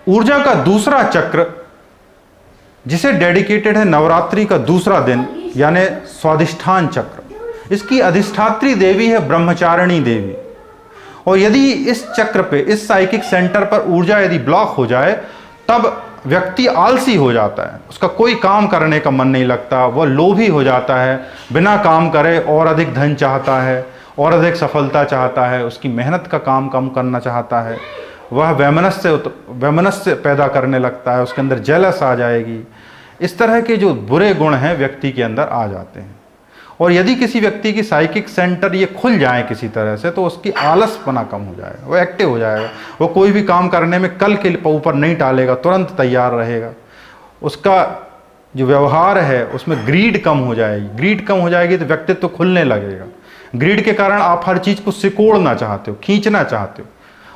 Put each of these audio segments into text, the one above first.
ऊर्जा का दूसरा चक्र जिसे डेडिकेटेड है नवरात्रि का दूसरा दिन यानी स्वादिष्ठान चक्र। इसकी अधिष्ठात्री देवी है ब्रह्मचारिणी देवी। और यदि इस चक्र पे, इस साइकिक सेंटर पर ऊर्जा यदि ब्लॉक हो जाए तब व्यक्ति आलसी हो जाता है, उसका कोई काम करने का मन नहीं लगता, वह लोभी हो जाता है, बिना काम करे और अधिक धन चाहता है और अधिक सफलता चाहता है, उसकी मेहनत का काम कम करना चाहता है, वह वैमनस्य पैदा करने लगता है, उसके अंदर जेलस आ जाएगी। इस तरह के जो बुरे गुण हैं व्यक्ति के अंदर आ जाते हैं। और यदि किसी व्यक्ति की साइकिक सेंटर ये खुल जाए किसी तरह से तो उसकी आलसपना कम हो जाएगा, वो एक्टिव हो जाएगा, वो कोई भी काम करने में कल के ऊपर नहीं टालेगा, तुरंत तैयार रहेगा। उसका जो व्यवहार है उसमें ग्रीड कम हो जाएगी। ग्रीड कम हो जाएगी तो व्यक्तित्व तो खुलने लगेगा। ग्रीड के कारण आप हर चीज़ को सिकोड़ना चाहते हो, खींचना चाहते हो।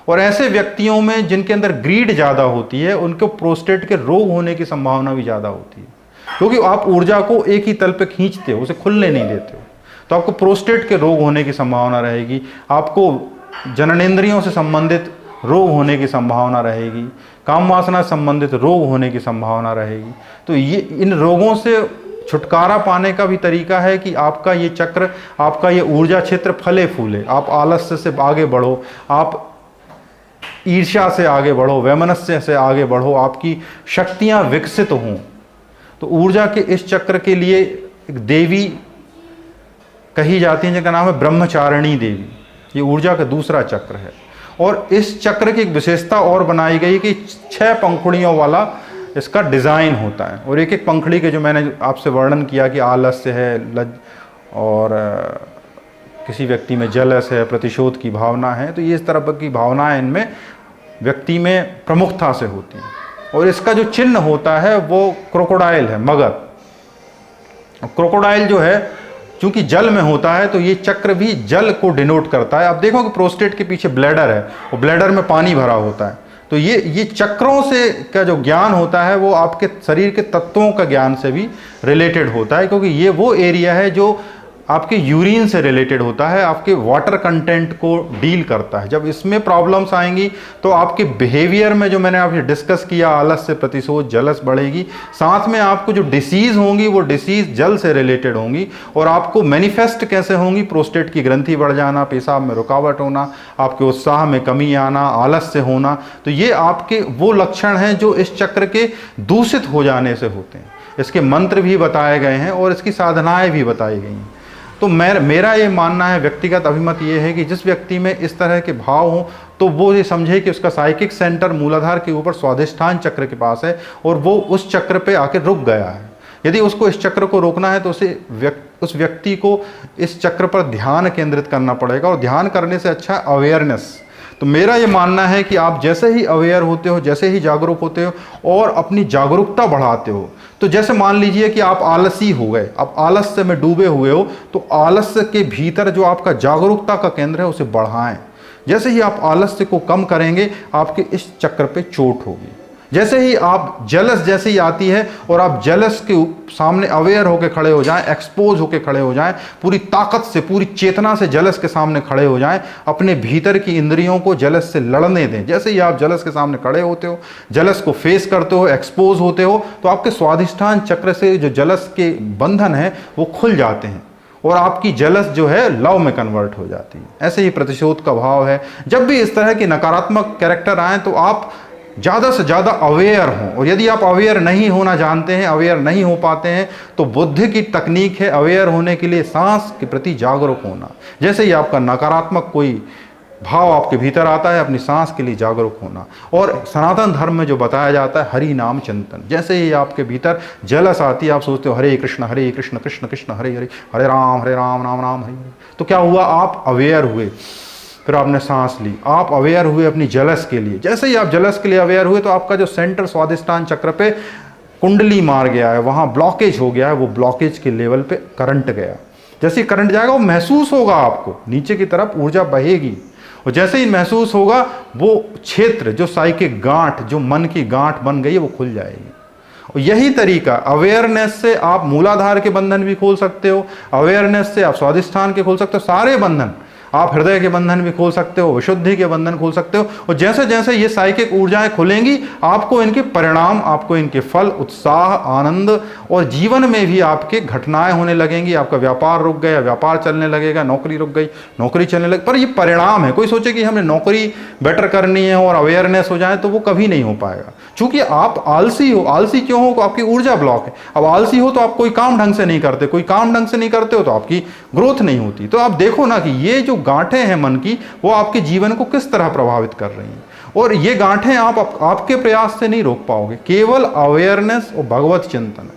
और ऐसे व्यक्तियों में जिनके अंदर ग्रीड ज़्यादा होती है उनको प्रोस्टेट के रोग होने की संभावना भी ज़्यादा होती है, क्योंकि आप ऊर्जा को एक ही तल पे खींचते हो, उसे खुलने नहीं देते हो। तो आपको प्रोस्टेट के रोग होने की संभावना रहेगी, आपको जननेंद्रियों से संबंधित रोग होने की संभावना रहेगी, काम वासना से संबंधित रोग होने की संभावना रहेगी। तो ये इन रोगों से छुटकारा पाने का भी तरीका है कि आपका ये चक्र, आपका ये ऊर्जा क्षेत्र फले फूले, आप आलस्य से आगे बढ़ो, आप ईर्ष्या से आगे बढ़ो, वैमनस्य से आगे बढ़ो, आपकी शक्तियां विकसित हों। तो ऊर्जा के इस चक्र के लिए एक देवी कही जाती है जिनका नाम है ब्रह्मचारिणी देवी। ये ऊर्जा का दूसरा चक्र है। और इस चक्र की एक विशेषता और बनाई गई कि 6 पंखुड़ियों वाला इसका डिज़ाइन होता है। और एक एक पंखुड़ी के जो मैंने आपसे वर्णन किया कि आलस्य है, लज और किसी व्यक्ति में जलस है, प्रतिशोध की भावना है, तो ये इस तरह की भावनाएं इनमें व्यक्ति में प्रमुखता से होती हैं। और इसका जो चिन्ह होता है वो क्रोकोडाइल है, मगर। क्रोकोडाइल जो है चूंकि जल में होता है तो ये चक्र भी जल को डिनोट करता है। आप देखो कि प्रोस्टेट के पीछे ब्लैडर है और ब्लैडर में पानी भरा होता है। तो ये चक्रों से का जो ज्ञान होता है वो आपके शरीर के तत्वों का ज्ञान से भी रिलेटेड होता है, क्योंकि ये वो एरिया है जो आपके यूरिन से रिलेटेड होता है, आपके वाटर कंटेंट को डील करता है। जब इसमें प्रॉब्लम्स आएंगी तो आपके बिहेवियर में, जो मैंने आपसे डिस्कस किया, आलस से प्रतिशोध, जलस बढ़ेगी। साथ में आपको जो डिसीज़ होंगी वो डिसीज़ जल से रिलेटेड होंगी। और आपको मैनिफेस्ट कैसे होंगी? प्रोस्टेट की ग्रंथि बढ़ जाना, पेशाब में रुकावट होना, आपके उत्साह में कमी आना, आलस्य होना। तो ये आपके वो लक्षण हैं जो इस चक्र के दूषित हो जाने से होते हैं। इसके मंत्र भी बताए गए हैं और इसकी साधनाएँ भी बताई गई हैं। तो मेरा ये मानना है, व्यक्तिगत अभिमत ये है कि जिस व्यक्ति में इस तरह के भाव हों तो वो ये समझे कि उसका साइकिक सेंटर मूलाधार के ऊपर स्वादिष्ठान चक्र के पास है और वो उस चक्र पे आके रुक गया है। यदि उसको इस चक्र को रोकना है तो उस व्यक्ति को इस चक्र पर ध्यान केंद्रित करना पड़ेगा। और ध्यान करने से अच्छा अवेयरनेस। तो मेरा ये मानना है कि आप जैसे ही अवेयर होते हो, जैसे ही जागरूक होते हो और अपनी जागरूकता बढ़ाते हो, तो जैसे मान लीजिए कि आप आलसी हो गए, आप आलस्य में डूबे हुए हो, तो आलस्य के भीतर जो आपका जागरूकता का केंद्र है उसे बढ़ाएं। जैसे ही आप आलस्य को कम करेंगे आपके इस चक्र पे चोट होगी। जैसे ही आप जलस जैसे ही आती है और आप जलस के सामने अवेयर होकर खड़े हो जाएं, एक्सपोज होकर खड़े हो जाएं, पूरी ताकत से, पूरी चेतना से जलस के सामने खड़े हो जाएं, अपने भीतर की इंद्रियों को जलस से लड़ने दें। जैसे ही आप जलस के सामने खड़े होते हो, जलस को फेस करते हो, एक्सपोज होते हो, तो आपके स्वादिष्ठान चक्र से जो जलस के बंधन है वो खुल जाते हैं और आपकी जलस जो है लव में कन्वर्ट हो जाती है। ऐसे ही प्रतिशोध का भाव है। जब भी इस तरह की नकारात्मक कैरेक्टर आए तो आप ज़्यादा से ज़्यादा अवेयर हों। और यदि आप अवेयर नहीं होना जानते हैं, अवेयर नहीं हो पाते हैं, तो बुद्धि की तकनीक है अवेयर होने के लिए सांस के प्रति जागरूक होना। जैसे ही आपका नकारात्मक कोई भाव आपके भीतर आता है, अपनी सांस के लिए जागरूक होना। और सनातन धर्म में जो बताया जाता है हरि नाम चिंतन। जैसे ही आपके भीतर जलस आती है, आप सोचते हो हरे कृष्ण कृष्ण कृष्ण हरे हरे, हरे राम राम राम हरे हरे, तो क्या हुआ? आप अवेयर हुए, फिर आपने सांस ली, आप अवेयर हुए अपनी जलस के लिए। जैसे ही आप जलस के लिए अवेयर हुए तो आपका जो सेंटर स्वादिष्ठान चक्र पे कुंडली मार गया है, वहाँ ब्लॉकेज हो गया है, वो ब्लॉकेज के लेवल पे करंट गया। जैसे ही करंट जाएगा वो महसूस होगा, आपको नीचे की तरफ ऊर्जा बहेगी। और जैसे ही महसूस होगा वो क्षेत्र जो साइकिक गांठ, जो मन की गांठ बन गई है, वो खुल जाएगी। और यही तरीका, अवेयरनेस से आप मूलाधार के बंधन भी खोल सकते हो, अवेयरनेस से आप स्वादिष्ठान के खोल सकते हो, सारे बंधन आप हृदय के बंधन भी खोल सकते हो, विशुद्धि के बंधन खोल सकते हो। और जैसे जैसे ये साइकिक ऊर्जाएं खुलेंगी, आपको इनके परिणाम, आपको इनके फल, उत्साह, आनंद और जीवन में भी आपके घटनाएं होने लगेंगी। आपका व्यापार रुक गया, व्यापार चलने लगेगा, नौकरी रुक गई, नौकरी चलने लगे। पर ये परिणाम है। कोई सोचे कि हमें नौकरी बेटर करनी है और अवेयरनेस हो जाए, तो वो कभी नहीं हो पाएगा। चूंकि आप आलसी हो। आलसी क्यों हो? आपकी ऊर्जा ब्लॉक है। अब आलसी हो तो आप कोई काम ढंग से नहीं करते, कोई काम ढंग से नहीं करते हो तो आपकी ग्रोथ नहीं होती। तो आप देखो ना कि ये जो गांठें हैं मन की, वो आपके जीवन को किस तरह प्रभावित कर रही हैं। और ये गांठें आपके प्रयास से नहीं रोक पाओगे, केवल अवेयरनेस और भगवत चिंतन।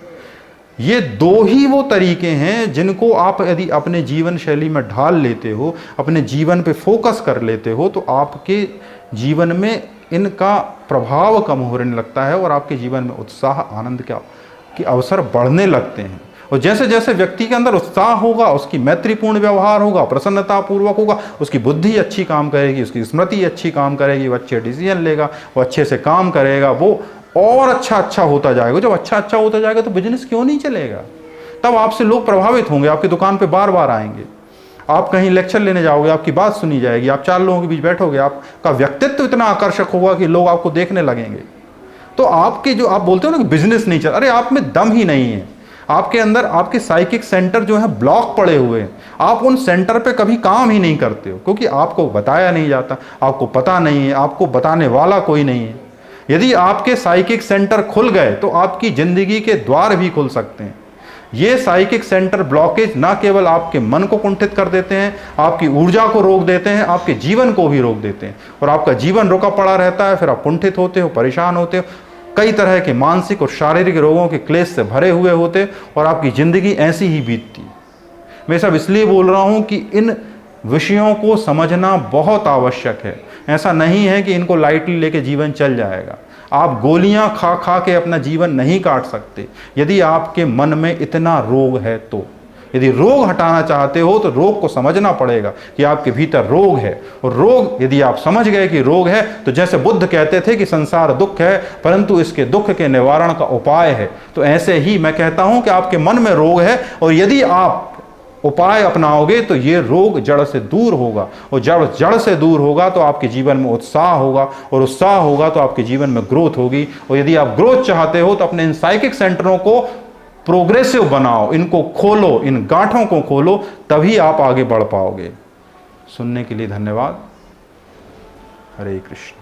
ये दो ही वो तरीके हैं जिनको आप यदि अपने जीवन शैली में ढाल लेते हो, अपने जीवन पे फोकस कर लेते हो, तो आपके जीवन में इनका प्रभाव कम होने लगता है और आपके जीवन में उत्साह, आनंद के अवसर बढ़ने लगते हैं। और जैसे जैसे व्यक्ति के अंदर उत्साह होगा, उसकी मैत्रीपूर्ण व्यवहार होगा, प्रसन्नता पूर्वक होगा, उसकी बुद्धि अच्छी काम करेगी, उसकी स्मृति अच्छी काम करेगी, वो अच्छे डिसीजन लेगा, वो अच्छे से काम करेगा, वो और अच्छा होता जाएगा। जब अच्छा होता जाएगा तो बिजनेस क्यों नहीं चलेगा? तब आपसे लोग प्रभावित होंगे, आपकी दुकान पे बार बार आएंगे। आप कहीं लेक्चर लेने जाओगे, आपकी बात सुनी जाएगी, आप 4 लोगों के बीच बैठोगे, आपका व्यक्तित्व इतना आकर्षक होगा कि लोग आपको देखने लगेंगे। तो आपके जो आप बोलते हो ना कि बिजनेस नहीं चल, अरे आप में दम ही नहीं है। आपके अंदर आपके साइकिक सेंटर जो है ब्लॉक पड़े हुए हैं। आप उन सेंटर पे कभी काम ही नहीं करते हो, क्योंकि आपको बताया नहीं जाता, आपको पता नहीं है, आपको बताने वाला कोई नहीं है। यदि आपके साइकिक सेंटर खुल गए तो आपकी जिंदगी के द्वार भी खुल सकते हैं। ये साइकिक सेंटर ब्लॉकेज ना केवल आपके मन को कुंठित कर देते हैं, आपकी ऊर्जा को रोक देते हैं, आपके जीवन को भी रोक देते हैं और आपका जीवन रुका पड़ा रहता है। फिर आप कुंठित होते हो, परेशान होते हो, कई तरह के मानसिक और शारीरिक रोगों के क्लेश से भरे हुए होते और आपकी जिंदगी ऐसी ही बीतती। मैं सब इसलिए बोल रहा हूं कि इन विषयों को समझना बहुत आवश्यक है। ऐसा नहीं है कि इनको लाइटली लेके जीवन चल जाएगा। आप गोलियां खा खा के अपना जीवन नहीं काट सकते। यदि आपके मन में इतना रोग है तो, यदि रोग हटाना चाहते हो तो रोग को समझना पड़ेगा कि आपके भीतर रोग है। और रोग यदि आप समझ गए कि रोग है, तो जैसे बुद्ध कहते थे कि संसार दुख है परंतु इसके दुख के निवारण का उपाय है, तो ऐसे ही मैं कहता हूं कि आपके मन में रोग है और यदि आप उपाय अपनाओगे तो ये रोग जड़ से दूर होगा। और जब जड़ से दूर होगा तो आपके जीवन में उत्साह होगा, और उत्साह होगा तो आपके जीवन में ग्रोथ होगी। और यदि आप ग्रोथ चाहते हो तो अपने इन साइकिक सेंटरों को प्रोग्रेसिव बनाओ, इनको खोलो, इन गांठों को खोलो, तभी आप आगे बढ़ पाओगे। सुनने के लिए धन्यवाद। हरे कृष्ण।